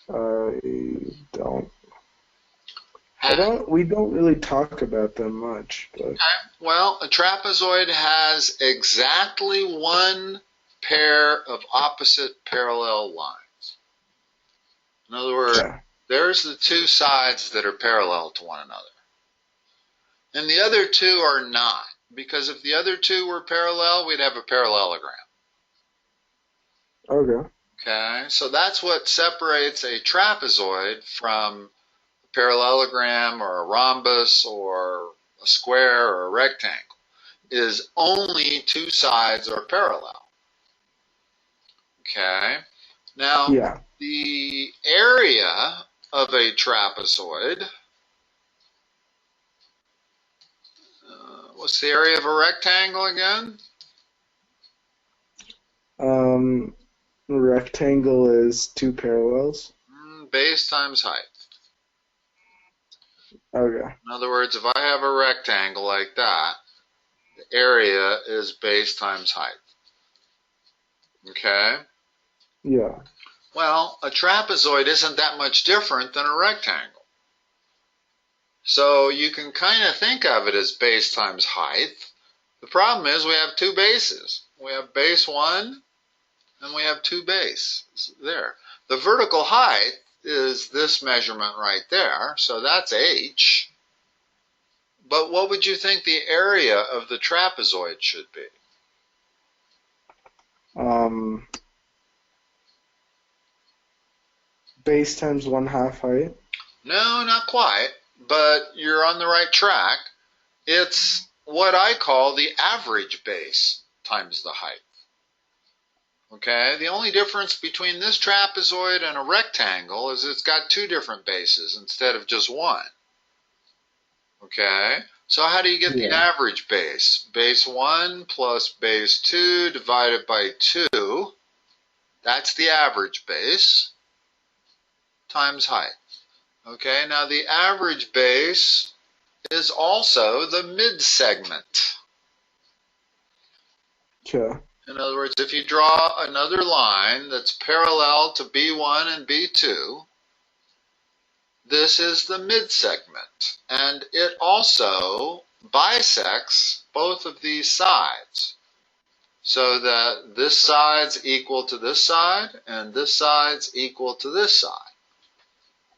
I don't. We don't really talk about them much. But. Okay. Well, a trapezoid has exactly one pair of opposite parallel lines. In other words, there's the two sides that are parallel to one another. And the other two are not, because if the other two were parallel, we'd have a parallelogram. Okay. Okay, so that's what separates a trapezoid from a parallelogram or a rhombus or a square or a rectangle, is only two sides are parallel. Okay, now the area of a trapezoid, what's the area of a rectangle again? Rectangle is two parallels. Base times height. Okay. In other words, if I have a rectangle like that, the area is base times height. Okay? Yeah. Well, a trapezoid isn't that much different than a rectangle. So you can kind of think of it as base times height. The problem is we have two bases. We have base 1 and we have two bases there. The vertical height is this measurement right there, so that's h. But what would you think the area of the trapezoid should be? Base times 1/2 height? No, not quite, but you're on the right track. It's what I call the average base times the height. Okay, the only difference between this trapezoid and a rectangle is it's got two different bases instead of just one. Okay, so how do you get the average base? Base 1 plus base 2 divided by 2, that's the average base, times height. Okay, now the average base is also the mid-segment. Okay. In other words, if you draw another line that's parallel to B1 and B2, this is the mid-segment, and it also bisects both of these sides, so that this side's equal to this side, and this side's equal to this side.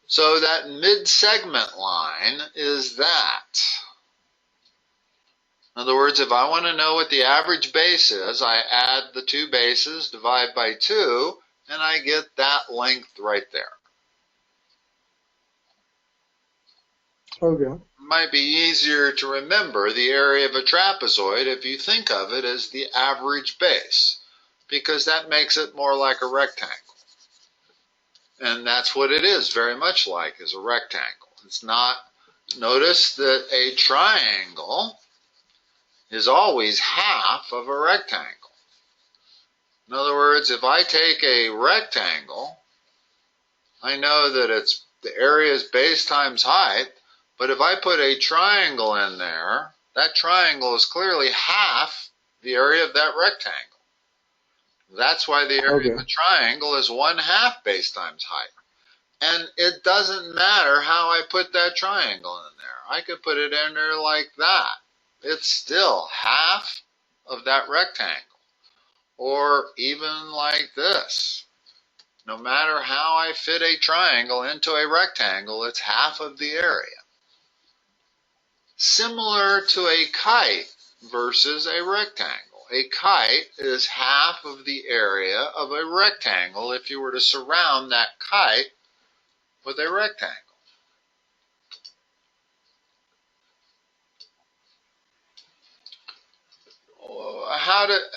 So that mid-segment line is that. In other words, if I want to know what the average base is, I add the two bases, divide by 2, and I get that length right there. Okay. It might be easier to remember the area of a trapezoid if you think of it as the average base, because that makes it more like a rectangle. And that's what it is very much like, is a rectangle. It's not, notice that a triangle is always half of a rectangle. In other words, if I take a rectangle, I know that the area is base times height, but if I put a triangle in there, that triangle is clearly half the area of that rectangle. That's why the area of a triangle is 1/2 base times height. And it doesn't matter how I put that triangle in there. I could put it in there like that. It's still half of that rectangle. Or even like this. No matter how I fit a triangle into a rectangle, it's half of the area. Similar to a kite versus a rectangle. A kite is half of the area of a rectangle if you were to surround that kite with a rectangle.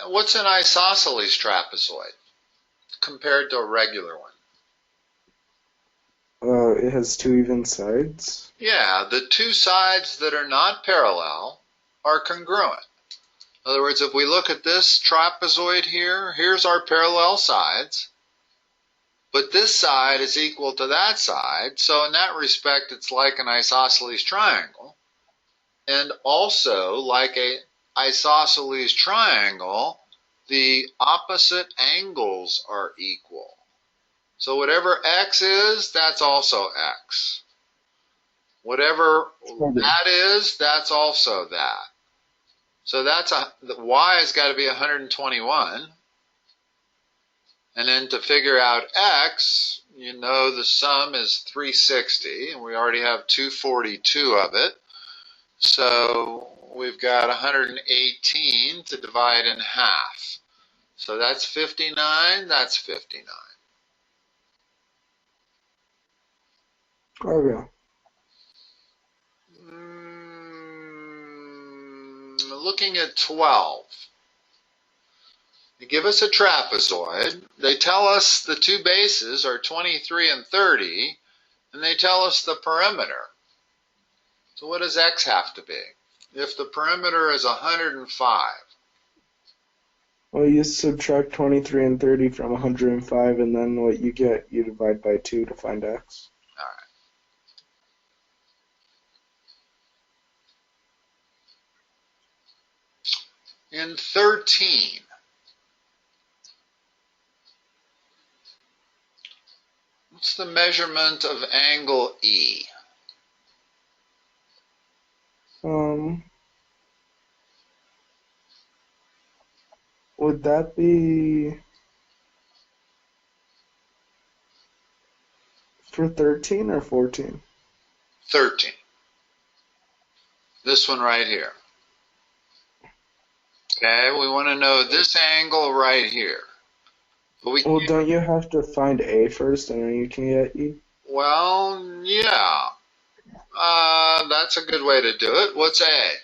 What's an isosceles trapezoid compared to a regular one? It has two even sides? Yeah, the two sides that are not parallel are congruent. In other words, if we look at this trapezoid here, here's our parallel sides, but this side is equal to that side, so in that respect it's like an isosceles triangle. And also, like a isosceles triangle, the opposite angles are equal. So whatever x is, that's also x. Whatever that is, that's also that. So that's y has got to be 121. And then to figure out x, you know the sum is 360, and we already have 242 of it. So we've got 118 to divide in half. So that's 59, that's 59. Okay. Looking at 12. They give us a trapezoid. They tell us the two bases are 23 and 30, and they tell us the perimeter. So what does x have to be? If the perimeter is 105. Well, you subtract 23 and 30 from 105, and then what you get, you divide by 2 to find x. All right. In 13, what's the measurement of angle E? Would that be for 13 or 14? 13. This one right here. Okay, we want to know this angle right here. But Well, don't you have to find A first, and then you can get E? Well, yeah. That's a good way to do it. What's A?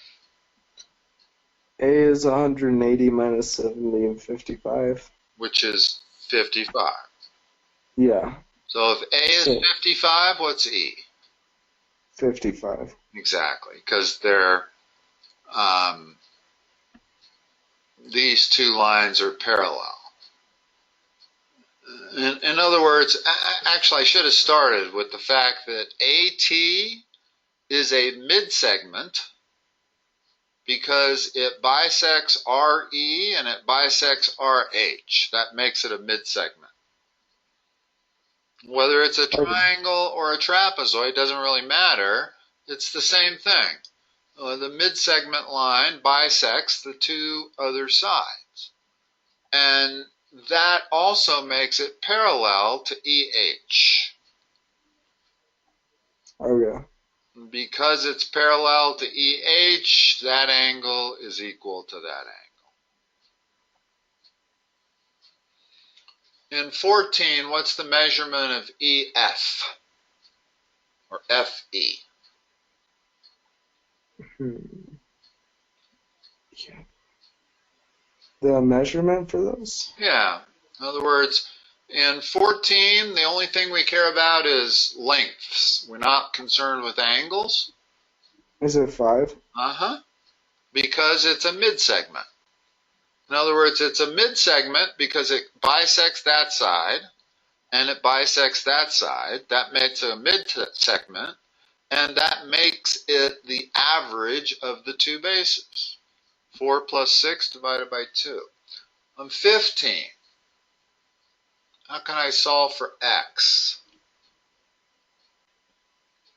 A is 180 minus 70 and 55. Which is 55. Yeah. So if A is 55, what's E? 55. Exactly, because they're these two lines are parallel. In other words, actually I should have started with the fact that AT is a midsegment because it bisects RE and it bisects RH. That makes it a midsegment. Whether it's a triangle or a trapezoid doesn't really matter. It's the same thing. The midsegment line bisects the two other sides. And that also makes it parallel to EH. Okay. Because it's parallel to EH, that angle is equal to that angle. In 14, what's the measurement of EF? Or FE? Yeah. The measurement for those? Yeah. In other words, in 14, the only thing we care about is lengths. We're not concerned with angles. Is it 5? Uh-huh. Because it's a midsegment. In other words, it's a midsegment because it bisects that side and it bisects that side. That makes it a midsegment, and that makes it the average of the two bases. 4 plus 6 divided by 2. On 15, how can I solve for x?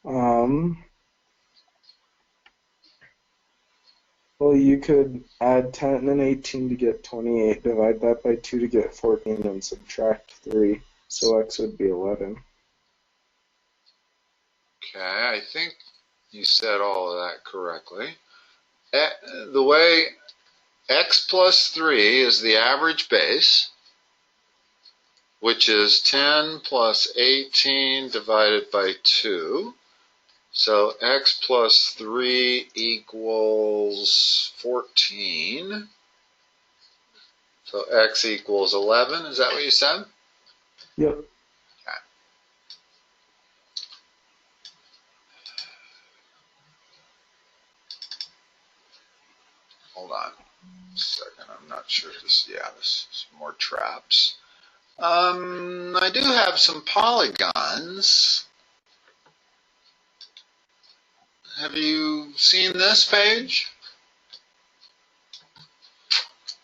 Well, you could add 10 and 18 to get 28, divide that by 2 to get 14, and subtract 3. So x would be 11. Okay, I think you said all of that correctly. The way x plus 3 is the average base, which is 10 plus 18 divided by 2. So x plus 3 equals 14. So x equals 11. Is that what you said? Yep. Okay. Hold on a second. I'm not sure this. Yeah, this is more traps. I do have some polygons. Have you seen this page?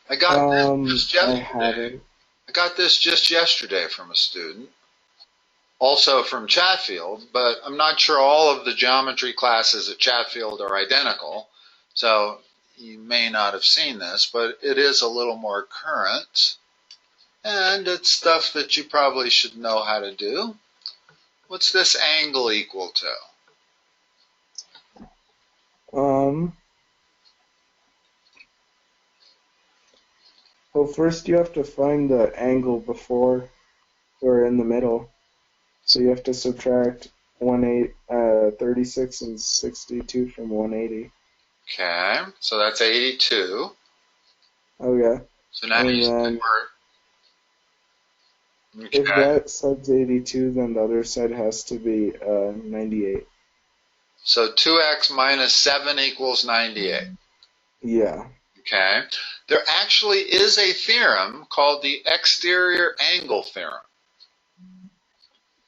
I got this just yesterday. I haven't. I got this just yesterday from a student. also from Chatfield, but I'm not sure all of the geometry classes at Chatfield are identical, so you may not have seen this, but it is a little more current, and it's stuff that you probably should know how to do. What's this angle equal to? Well, first you have to find the angle before or in the middle. So you have to subtract 36 and 62 from 180. Okay, so that's 82. Oh yeah. So now And you then okay. If that side's 82, then the other side has to be 98. So 2x minus 7 equals 98. Yeah. Okay. There actually is a theorem called the exterior angle theorem.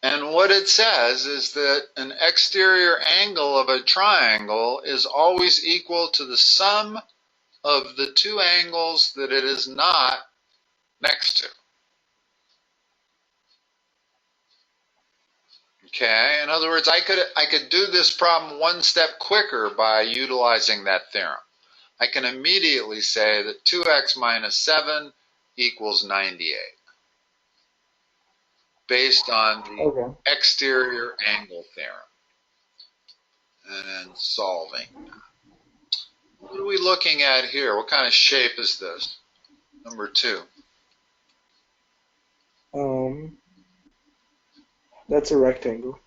And what it says is that an exterior angle of a triangle is always equal to the sum of the two angles that it is not next to. Okay, in other words, I could do this problem one step quicker by utilizing that theorem. I can immediately say that 2x minus 7 equals 98 based on the exterior angle theorem. And then solving. What are we looking at here? What kind of shape is this? Number 2. That's a rectangle.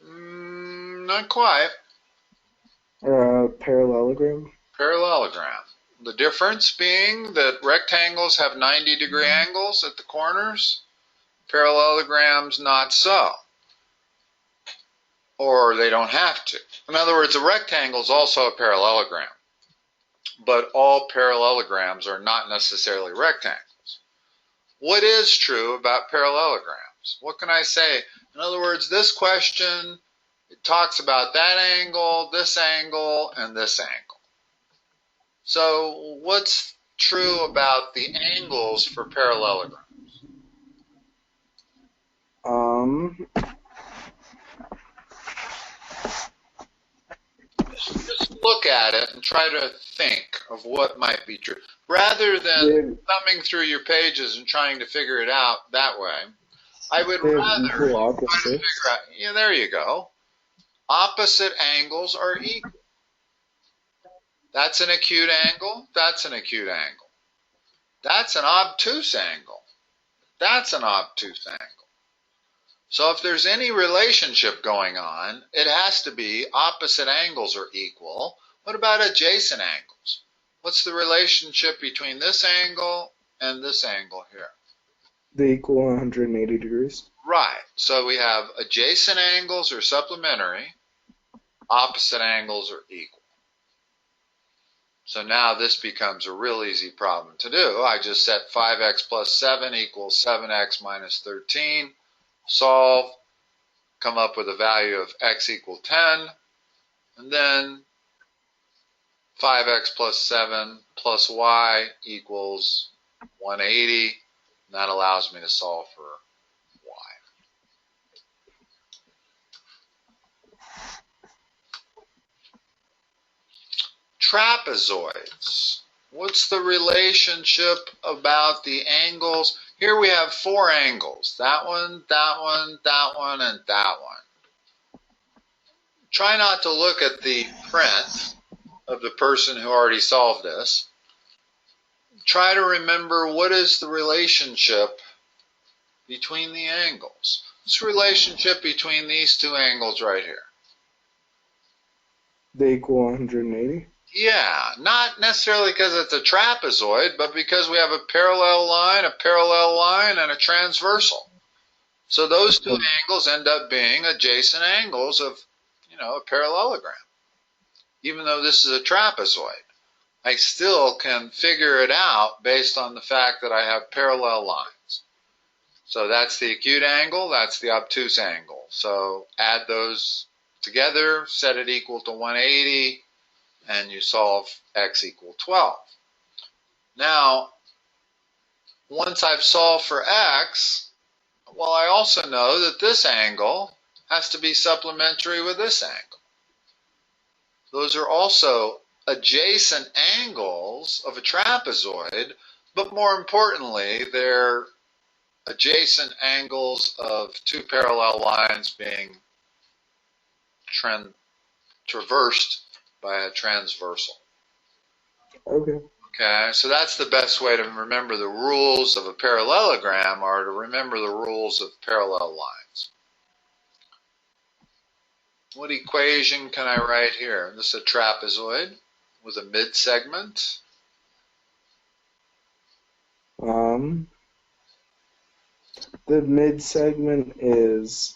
Not quite. Or a parallelogram. Parallelogram. The difference being that rectangles have 90-degree angles at the corners. Parallelograms not so. Or they don't have to. In other words, a rectangle is also a parallelogram. But all parallelograms are not necessarily rectangles. What is true about parallelograms? What can I say? In other words, this question, it talks about that angle, and this angle. So what's true about the angles for parallelograms? Just look at it and try to think of what might be true. Rather than thumbing through your pages and trying to figure it out that way, I would rather try to figure out, yeah, there you go. Opposite angles are equal. That's an acute angle, that's an acute angle. That's an obtuse angle. That's an obtuse angle. So if there's any relationship going on, it has to be opposite angles are equal. What about adjacent angles? What's the relationship between this angle and this angle here? They equal 180 degrees. Right. So we have adjacent angles are supplementary, opposite angles are equal. So now this becomes a real easy problem to do. I just set 5x plus 7 equals 7x minus 13. Solve, come up with a value of x equal 10, and then 5x plus 7 plus y equals 180. And that allows me to solve for y. Trapezoids. What's the relationship about the angles? Here we have 4 angles. That one, that one, that one, and that one. Try not to look at the print of the person who already solved this. Try to remember what is the relationship between the angles. What's the relationship between these two angles right here? They equal 180? Yeah, not necessarily because it's a trapezoid, but because we have a parallel line, and a transversal. So those two angles end up being adjacent angles of, a parallelogram. Even though this is a trapezoid, I still can figure it out based on the fact that I have parallel lines. So that's the acute angle, that's the obtuse angle. So add those together, set it equal to 180, and you solve x equal 12. Now, once I've solved for x, Well, I also know that this angle has to be supplementary with this angle. Those are also adjacent angles of a trapezoid, but more importantly, they're adjacent angles of two parallel lines being traversed by a transversal. Okay. Okay, so that's the best way to remember the rules of a parallelogram, or to remember the rules of parallel lines. What equation can I write here? This is a trapezoid with a mid-segment. The mid-segment is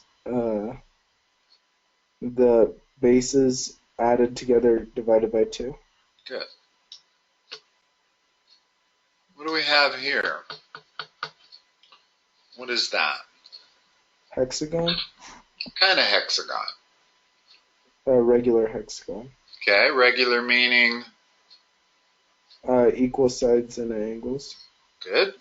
the bases added together divided by 2. Good. What do we have here? What is that? Hexagon? What kind of hexagon? A regular hexagon. Okay, regular meaning? Equal sides and angles. Good.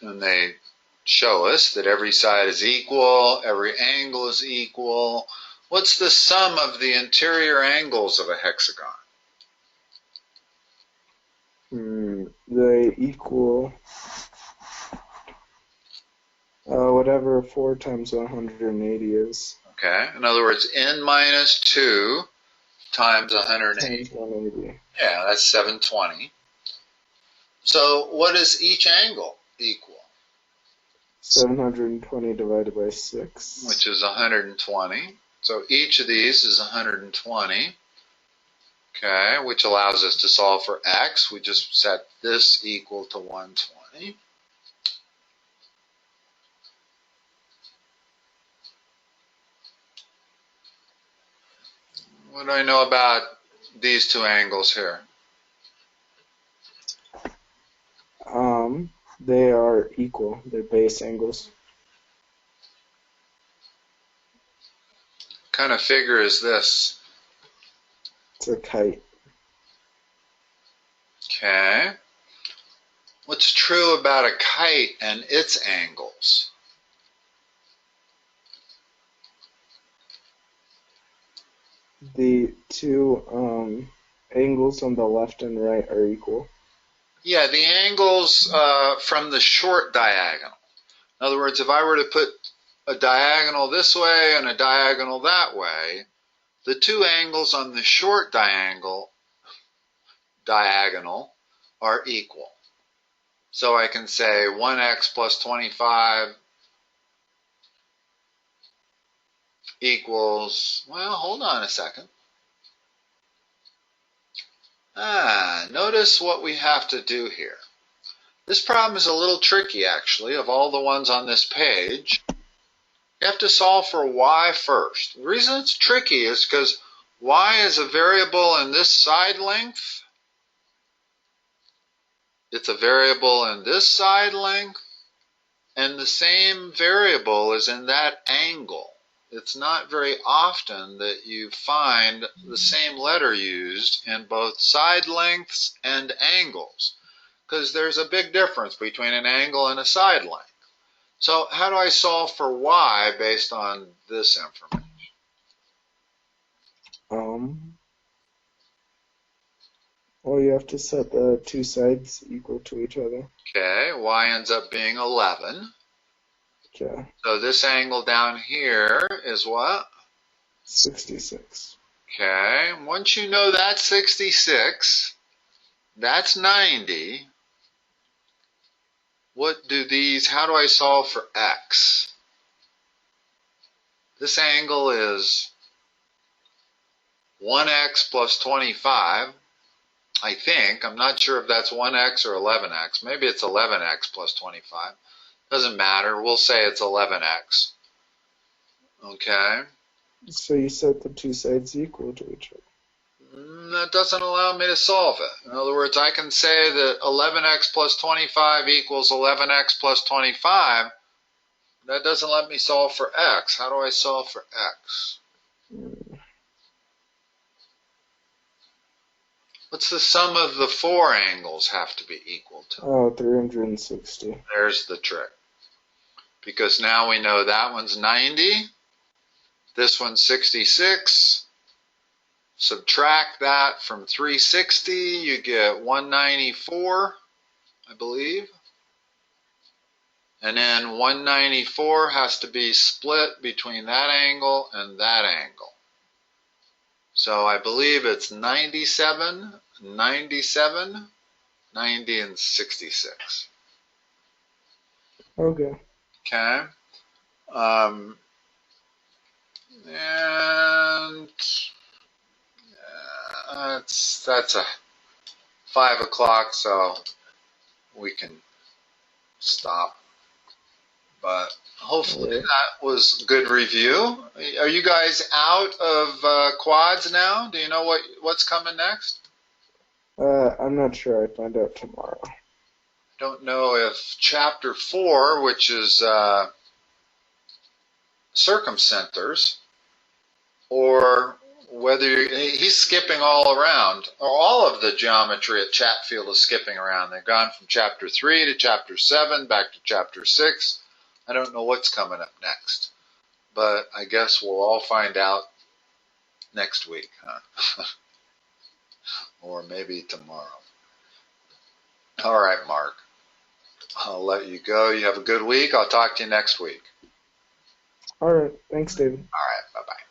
And they show us that every side is equal, every angle is equal. What's the sum of the interior angles of a hexagon? They equal whatever 4 times 180 is. Okay, in other words, n minus 2 times 180. Times 180. Yeah, that's 720. So what is each angle equal? 720 divided by 6. Which is 120. So each of these is 120. Okay, which allows us to solve for x. We just set this equal to 120. What do I know about these two angles here? They are equal. They're base angles. What kind of figure is this? It's a kite. Okay. What's true about a kite and its angles? The two angles on the left and right are equal. Yeah, the angles from the short diagonal. In other words, if I were to put a diagonal this way and a diagonal that way, the two angles on the short diagonal are equal. So I can say 1x plus 25 equals, well, hold on a second. Notice what we have to do here. This problem is a little tricky, actually, of all the ones on this page. You have to solve for y first. The reason it's tricky is because y is a variable in this side length. It's a variable in this side length. And the same variable is in that angle. It's not very often that you find the same letter used in both side lengths and angles, because there's a big difference between an angle and a side length. So how do I solve for y based on this information? Well, you have to set the two sides equal to each other. Okay, y ends up being 11. Okay. So this angle down here is what? 66. Okay, once you know that's 66, that's 90. How do I solve for x? This angle is 1x plus 25, I think. I'm not sure if that's 1x or 11x. Maybe it's 11x plus 25. Doesn't matter. We'll say it's 11x. Okay? So you set the two sides equal to each other. That doesn't allow me to solve it. In other words, I can say that 11x plus 25 equals 11x plus 25. That doesn't let me solve for x. How do I solve for x? What's the sum of the four angles have to be equal to? Oh, 360. There's the trick. because now we know that one's 90, this one's 66. Subtract that from 360, you get 194, I believe. And then 194 has to be split between that angle and that angle. So I believe it's 97, 97, 90, and 66. Okay. Okay. And that's a 5 o'clock, so we can stop. But hopefully that was good review. Are you guys out of quads now? Do you know what's coming next? I'm not sure. I find out tomorrow. Don't know if chapter 4, which is circumcenters, or whether he's skipping all around, or all of the geometry at Chatfield is skipping around. They've gone from chapter 3 to chapter 7, back to chapter 6. I don't know what's coming up next, but I guess we'll all find out next week, huh? Or maybe tomorrow. All right, Mark. I'll let you go. You have a good week. I'll talk to you next week. All right. Thanks, David. All right. Bye-bye.